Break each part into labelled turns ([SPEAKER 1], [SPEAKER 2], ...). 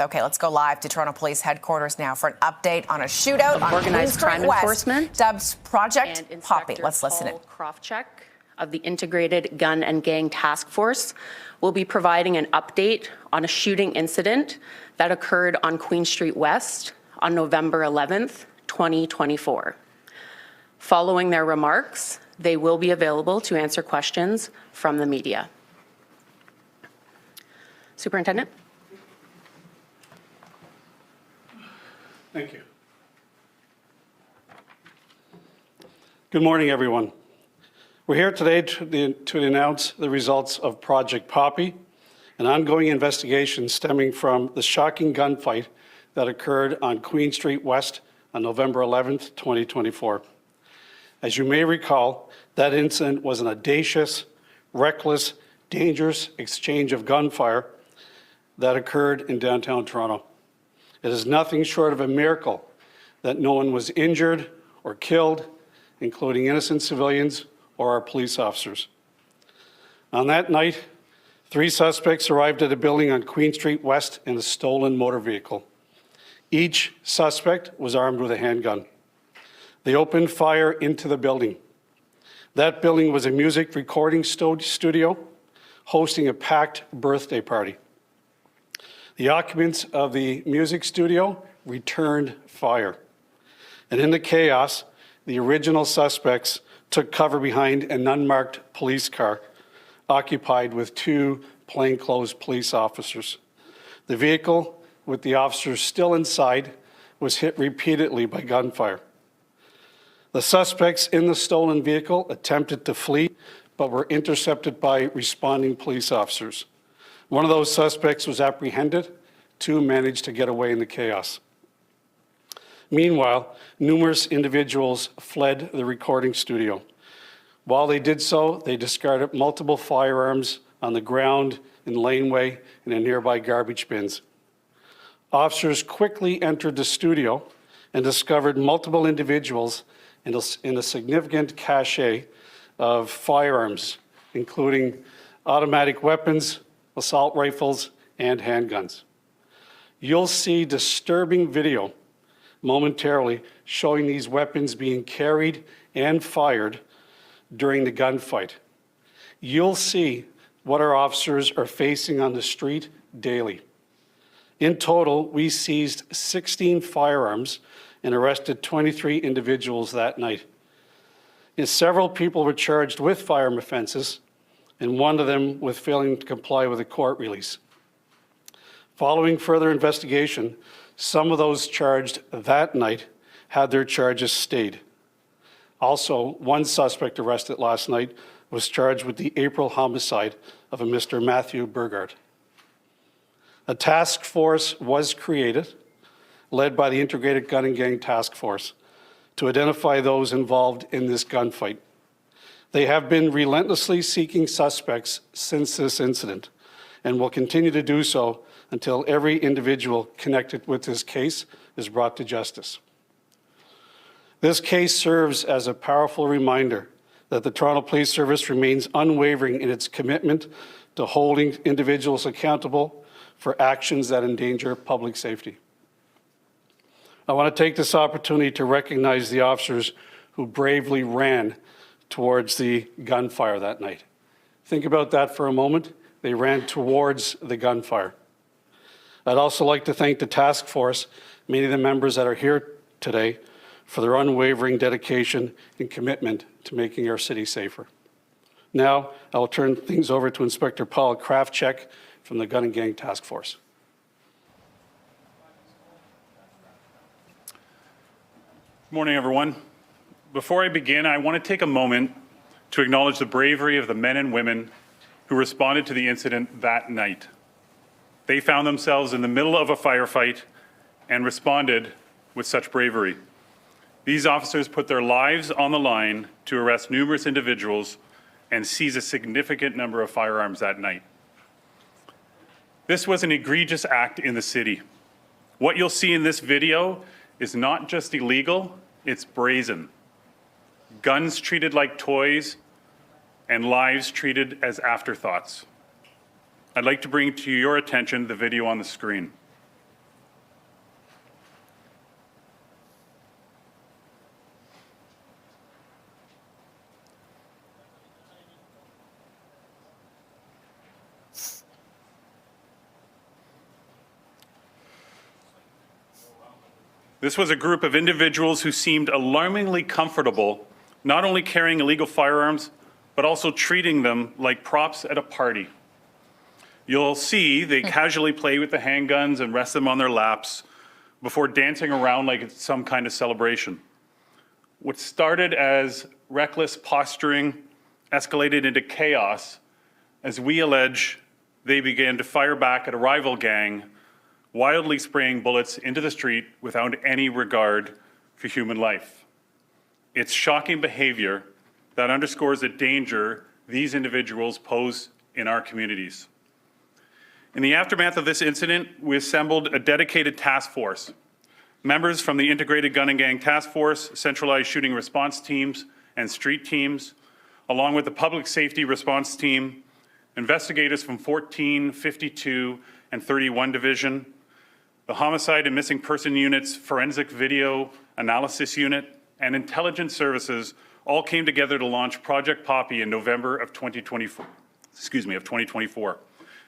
[SPEAKER 1] Okay, let's go live to Toronto Police Headquarters now for an update on a shootout on
[SPEAKER 2] Organized Crime Enforcement,
[SPEAKER 1] dubbed Project Poppy. Let's listen in.
[SPEAKER 2] Krofchek of the Integrated Gun and Gang Task Force will be providing an update on a shooting incident that occurred on Queen Street West on November 11th, 2024. Following their remarks, they will be available to answer questions from the media. Superintendent?
[SPEAKER 3] Thank you. Good morning, everyone. We're here today to announce the results of Project Poppy, an ongoing investigation stemming from the shocking gunfight that occurred on Queen Street West on November 11th, 2024. As you may recall, that incident was an audacious, reckless, dangerous exchange of gunfire that occurred in downtown Toronto. It is nothing short of a miracle that no one was injured or killed, including innocent civilians or our police officers. On that night, 3 suspects arrived at a building on Queen Street West in a stolen motor vehicle. Each suspect was armed with a handgun. They opened fire into the building. That building was a music recording studio hosting a packed birthday party. The occupants of the music studio returned fire. And in the chaos, the original suspects took cover behind an unmarked police car occupied with 2 plainclothes police officers. The vehicle, with the officers still inside, was hit repeatedly by gunfire. The suspects in the stolen vehicle attempted to flee, but were intercepted by responding police officers. One of those suspects was apprehended. 2 managed to get away in the chaos. Meanwhile, numerous individuals fled the recording studio. While they did so, they discarded multiple firearms on the ground, in laneway, and in nearby garbage bins. Officers quickly entered the studio and discovered multiple individuals in a significant cache of firearms, including automatic weapons, assault rifles, and handguns. You'll see disturbing video momentarily showing these weapons being carried and fired during the gunfight. You'll see what our officers are facing on the street daily. In total, we seized 16 firearms and arrested 23 individuals that night. And several people were charged with firearm offenses, and one of them with failing to comply with a court release. Following further investigation, some of those charged that night had their charges stayed. Also, one suspect arrested last night was charged with the April homicide of a Mr. Matthew Burgard. A task force was created, led by the Integrated Gun and Gang Task Force, to identify those involved in this gunfight. They have been relentlessly seeking suspects since this incident and will continue to do so until every individual connected with this case is brought to justice. This case serves as a powerful reminder that the Toronto Police Service remains unwavering in its commitment to holding individuals accountable for actions that endanger public safety. I want to take this opportunity to recognize the officers who bravely ran towards the gunfire that night. Think about that for a moment. They ran towards the gunfire. I'd also like to thank the task force, many of the members that are here today, for their unwavering dedication and commitment to making our city safer. Now, I will turn things over to Inspector Paul Krafchek from the Gun and Gang Task Force.
[SPEAKER 4] Good morning, everyone. Before I begin, I want to take a moment to acknowledge the bravery of the men and women who responded to the incident that night. They found themselves in the middle of a firefight and responded with such bravery. These officers put their lives on the line to arrest numerous individuals and seize a significant number of firearms that night. This was an egregious act in the city. What you'll see in this video is not just illegal, it's brazen. Guns treated like toys and lives treated as afterthoughts. I'd like to bring to your attention the video on the screen. This was a group of individuals who seemed alarmingly comfortable not only carrying illegal firearms, but also treating them like props at a party. You'll see they casually play with the handguns and rest them on their laps before dancing around like it's some kind of celebration. What started as reckless posturing escalated into chaos as we allege they began to fire back at a rival gang, wildly spraying bullets into the street without any regard for human life. It's shocking behavior that underscores the danger these individuals pose in our communities. In the aftermath of this incident, we assembled a dedicated task force. Members from the Integrated Gun and Gang Task Force, centralized shooting response teams, and street teams, along with the Public Safety Response Team, investigators from 14, 52, and 31 Division, the Homicide and Missing Person Unit's Forensic Video Analysis Unit, and Intelligence Services all came together to launch Project Poppy in November of 2024.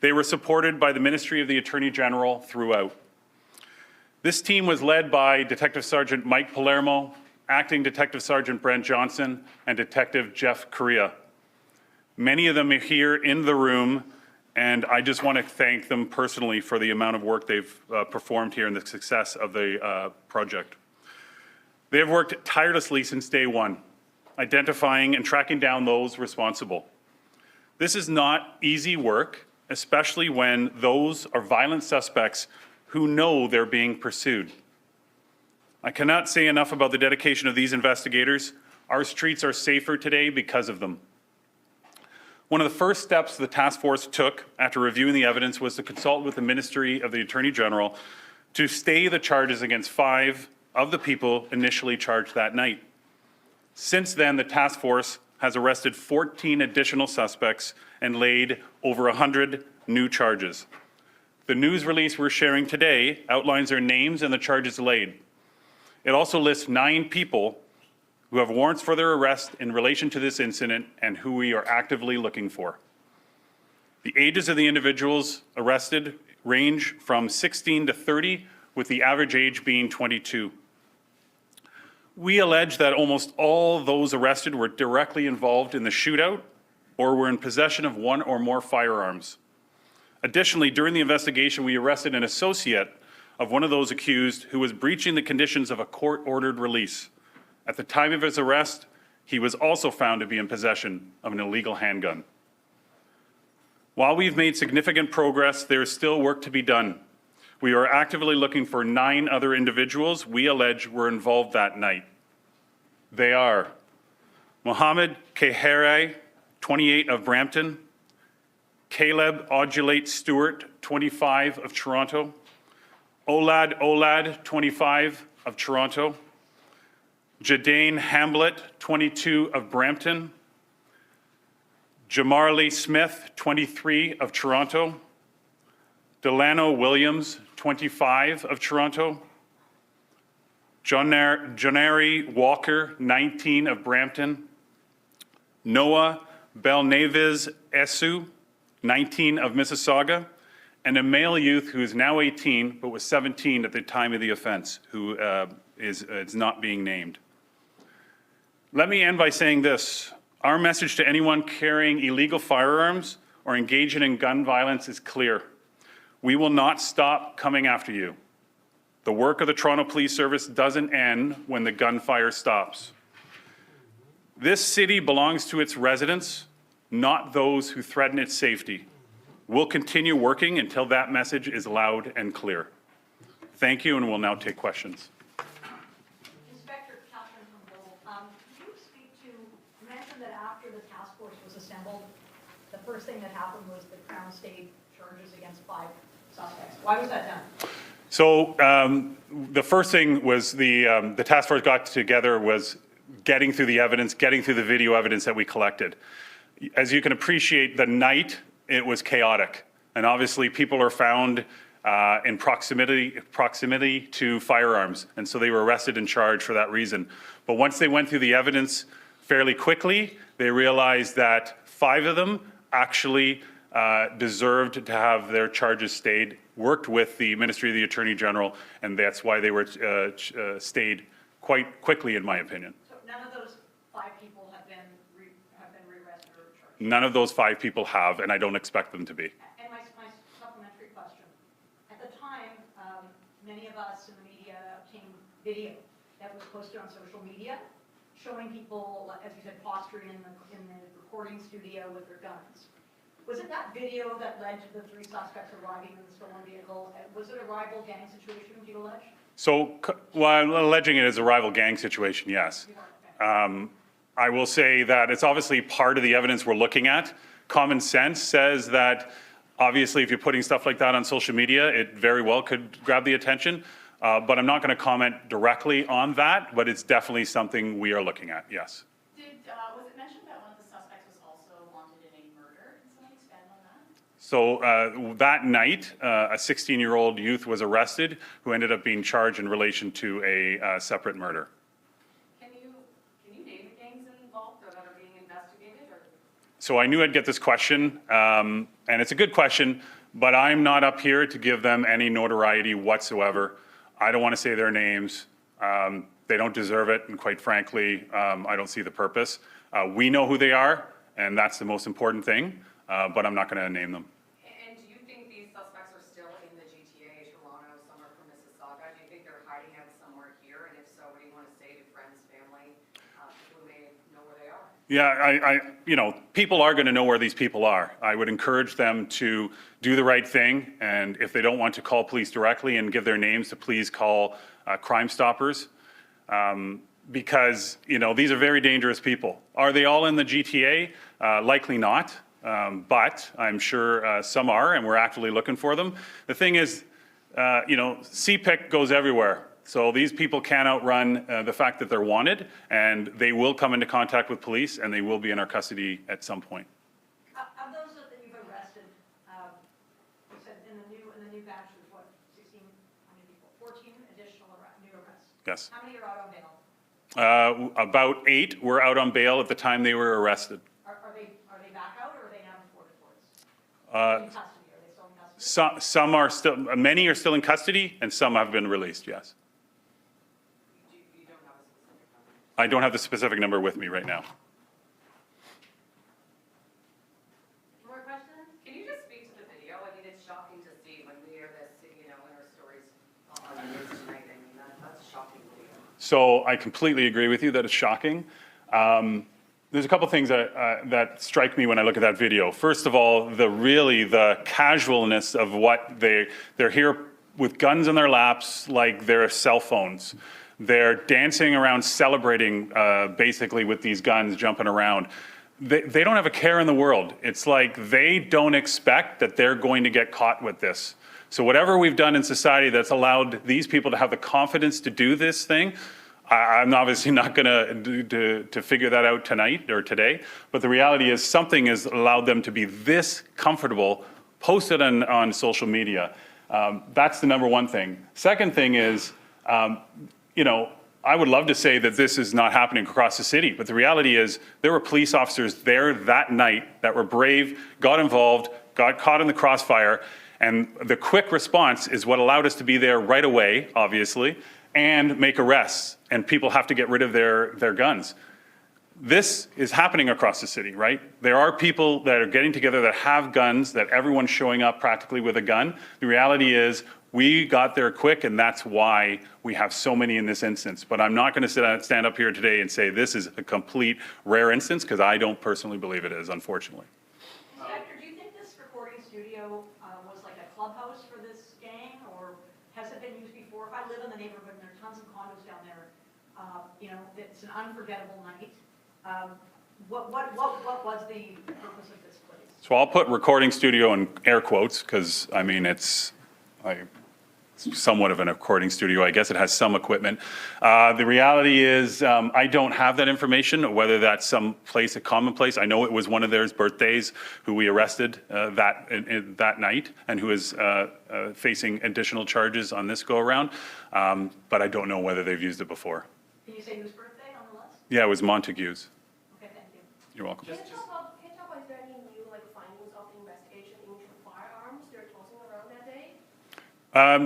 [SPEAKER 4] They were supported by the Ministry of the Attorney General throughout. This team was led by Detective Sergeant Mike Palermo, Acting Detective Sergeant Brent Johnson, and Detective Jeff Correa. Many of them are here in the room, and I just want to thank them personally for the amount of work they've performed here and the success of the project. They have worked tirelessly since day one, identifying and tracking down those responsible. This is not easy work, especially when those are violent suspects who know they're being pursued. I cannot say enough about the dedication of these investigators. Our streets are safer today because of them. One of the first steps the task force took after reviewing the evidence was to consult with the Ministry of the Attorney General to stay the charges against 5 of the people initially charged that night. Since then, the task force has arrested 14 additional suspects and laid over 100 new charges. The news release we're sharing today outlines their names and the charges laid. It also lists 9 people who have warrants for their arrest in relation to this incident and who we are actively looking for. The ages of the individuals arrested range from 16 to 30, with the average age being 22. We allege that almost all those arrested were directly involved in the shootout or were in possession of 1 or more firearms. Additionally, during the investigation, we arrested an associate of one of those accused who was breaching the conditions of a court-ordered release. At the time of his arrest, he was also found to be in possession of an illegal handgun. While we've made significant progress, there is still work to be done. We are actively looking for 9 other individuals we allege were involved that night. They are Mohammed Kehere, 28 of Brampton, Caleb Odulate Stewart, 25 of Toronto, Olad, 25 of Toronto, Jadane Hamblett, 22 of Brampton, Jamarlee Smith, 23 of Toronto, Delano Williams, 25 of Toronto, Jonari Walker, 19 of Brampton, Noah Belnaviz Esu, 19 of Mississauga, and a male youth who is now 18 but was 17 at the time of the offense, who is not being named. Let me end by saying this. Our message to anyone carrying illegal firearms or engaging in gun violence is clear. We will not stop coming after you. The work of the Toronto Police Service doesn't end when the gunfire stops. This city belongs to its residents, not those who threaten its safety. We'll continue working until that message is loud and clear. Thank you, and we'll now take questions.
[SPEAKER 5] Inspector Catherine from Lowell, can you speak to, you mentioned that after the task force was assembled, the first thing that happened was the Crown State charges against 5 suspects. Why was that done?
[SPEAKER 4] So the first thing was the task force got together was getting through the evidence, getting through the video evidence that we collected. As you can appreciate, the night, it was chaotic. And obviously people are found in proximity to firearms. And so they were arrested and charged for that reason. But once they went through the evidence fairly quickly, they realized that 5 of them actually deserved to have their charges stayed, worked with the Ministry of the Attorney General, and that's why they were stayed quite quickly, in my opinion.
[SPEAKER 5] So none of those 5 people have been rearrested or charged?
[SPEAKER 4] None of those 5 people have, and I don't expect them to be.
[SPEAKER 5] And my supplementary question. At the time, many of us in the media obtained video that was posted on social media showing people, as you said, posturing in the recording studio with their guns. Was it that video that led to the 3 suspects arriving in the stolen vehicle? Was it a rival gang situation, do you allege?
[SPEAKER 4] So, well, I'm alleging it as a rival gang situation, yes. I will say that it's obviously part of the evidence we're looking at. Common sense says that obviously if you're putting stuff like that on social media, it very well could grab the attention. But I'm not going to comment directly on that, but it's definitely something we are looking at, yes.
[SPEAKER 2] Was it mentioned that one of the suspects was also wanted in a murder? Can someone expand on that?
[SPEAKER 4] So that night, a 16-year-old youth was arrested who ended up being charged in relation to a separate murder.
[SPEAKER 2] Can you name the gangs involved that are being investigated? Or?
[SPEAKER 4] So I knew I'd get this question, and it's a good question, but I'm not up here to give them any notoriety whatsoever. I don't want to say their names. They don't deserve it, and quite frankly, I don't see the purpose. We know who they are, and that's the most important thing, but I'm not going to name them.
[SPEAKER 6] And do you think these suspects are still in the GTA, Toronto, somewhere from Mississauga? Do you think they're hiding out somewhere here? And if so, what do you want to say to friends, family, people who may know where they are?
[SPEAKER 4] Yeah, people are going to know where these people are. I would encourage them to do the right thing, and if they don't want to call police directly and give their names, to please call Crime Stoppers, because these are very dangerous people. Are they all in the GTA? Likely not, but I'm sure some are, and we're actively looking for them. The thing is, CPIC goes everywhere. So these people can't outrun the fact that they're wanted, and they will come into contact with police, and they will be in our custody at some point.
[SPEAKER 5] Of those that you've arrested, you said in the new batch was what, 16, how many people? 14 additional new arrests?
[SPEAKER 4] Yes.
[SPEAKER 5] How many are out on bail?
[SPEAKER 4] About 8 were out on bail at the time they were arrested.
[SPEAKER 5] Are they back out, or are they now before the courts? In custody, are they still in custody?
[SPEAKER 4] Some are still, many are still in custody, and some have been released, yes.
[SPEAKER 6] You don't have a specific number?
[SPEAKER 4] I don't have the specific number with me right now.
[SPEAKER 5] More questions?
[SPEAKER 6] Can you just speak to the video? I mean, it's shocking to see when we hear this, in our stories on the news tonight. I mean, that's a shocking video.
[SPEAKER 4] So I completely agree with you that it's shocking. There's a couple things that strike me when I look at that video. First of all, the casualness of what they're here with guns in their laps like they're cell phones. They're dancing around, celebrating basically with these guns, jumping around. They don't have a care in the world. It's like they don't expect that they're going to get caught with this. So whatever we've done in society that's allowed these people to have the confidence to do this thing, I'm obviously not going to figure that out tonight or today, but the reality is something has allowed them to be this comfortable, posted on social media. That's the number one thing. Second thing is, I would love to say that this is not happening across the city, but the reality is there were police officers there that night that were brave, got involved, got caught in the crossfire, and the quick response is what allowed us to be there right away, obviously, and make arrests, and people have to get rid of their guns. This is happening across the city, right? There are people that are getting together that have guns, that everyone's showing up practically with a gun. The reality is we got there quick, and that's why we have so many in this instance. But I'm not going to stand up here today and say this is a complete rare instance, because I don't personally believe it is, unfortunately.
[SPEAKER 5] Inspector, do you think this recording studio was like a clubhouse for this gang, or has it been used before? If I live in the neighborhood and there are tons of condos down there, it's an unforgettable night. What was the purpose of this place?
[SPEAKER 4] So I'll put recording studio in air quotes, because I mean it's somewhat of an recording studio. I guess it has some equipment. The reality is I don't have that information, whether that's some place, a common place. I know it was one of theirs birthdays who we arrested that night, and who is facing additional charges on this go around. But I don't know whether they've used it before.
[SPEAKER 5] Can you say whose birthday on the list?
[SPEAKER 4] Yeah, it was Montague's.
[SPEAKER 5] Okay, thank you.
[SPEAKER 4] You're welcome.
[SPEAKER 7] Can you talk about, is there any new findings of the investigation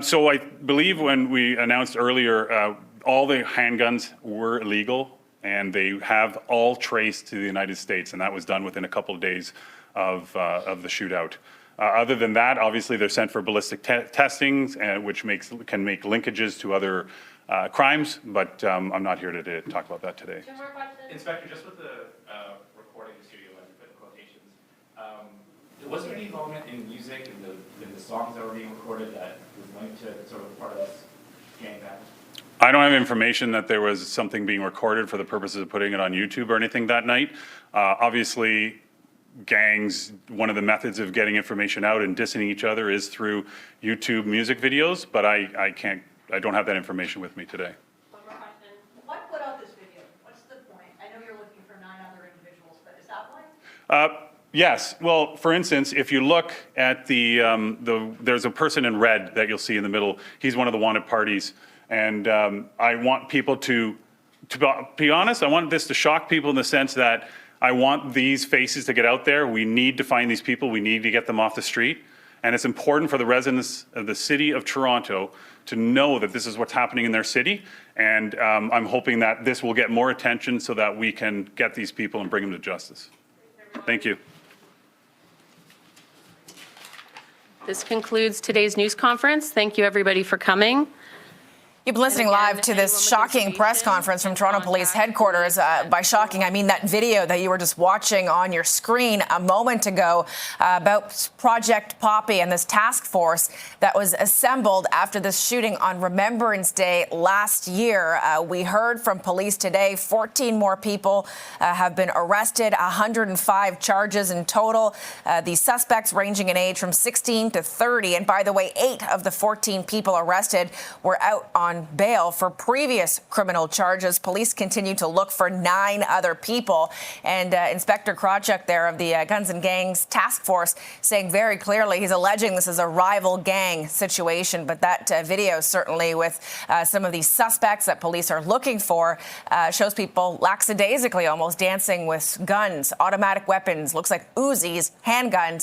[SPEAKER 4] So I believe when we announced earlier, all the handguns were illegal, and they have all traced to the United States, and that was done within a couple of days of the shootout. Other than that, obviously, they're sent for ballistic testings, which can make linkages to other crimes, but I'm not here to talk about that today.
[SPEAKER 7] Inspector, just with the recording studio and put quotations, was there any involvement in music and the songs that were being recorded that was linked to sort of part of this gang battle?
[SPEAKER 4] I don't have information that there was something being recorded for the purposes of putting it on YouTube or anything that night. Obviously, gangs, one of the methods of getting information out and dissing each other is through YouTube music videos, but I don't have that information with me today.
[SPEAKER 5] One more question. Why put out this video? What's the point? I know you're looking for 9 other individuals, but is that why?
[SPEAKER 4] Yes. Well, for instance, if you look at there's a person in red that you'll see in the middle. He's one of the wanted parties. And I want people to be honest, I want this to shock people in the sense that I want these faces to get out there. We need to find these people. We need to get them off the street. And it's important for the residents of the city of Toronto to know that this is what's happening in their city. And I'm hoping that this will get more attention so that we can get these people and bring them to justice. Thank you.
[SPEAKER 2] This concludes today's news conference. Thank you, everybody, for coming.
[SPEAKER 1] You've been listening live to this shocking press conference from Toronto Police Headquarters. By shocking, I mean that video that you were just watching on your screen a moment ago about Project Poppy and this task force that was assembled after the shooting on Remembrance Day last year. We heard from police today 14 more people have been arrested, 105 charges in total. The suspects ranging in age from 16 to 30. And by the way, 8 of the 14 people arrested were out on bail for previous criminal charges. Police continue to look for 9 other people. And Inspector Krawchuk there of the Guns and Gangs Task Force saying very clearly he's alleging this is a rival gang situation. But that video certainly with some of these suspects that police are looking for shows people lackadaisically almost dancing with guns, automatic weapons, looks like Uzis, handguns.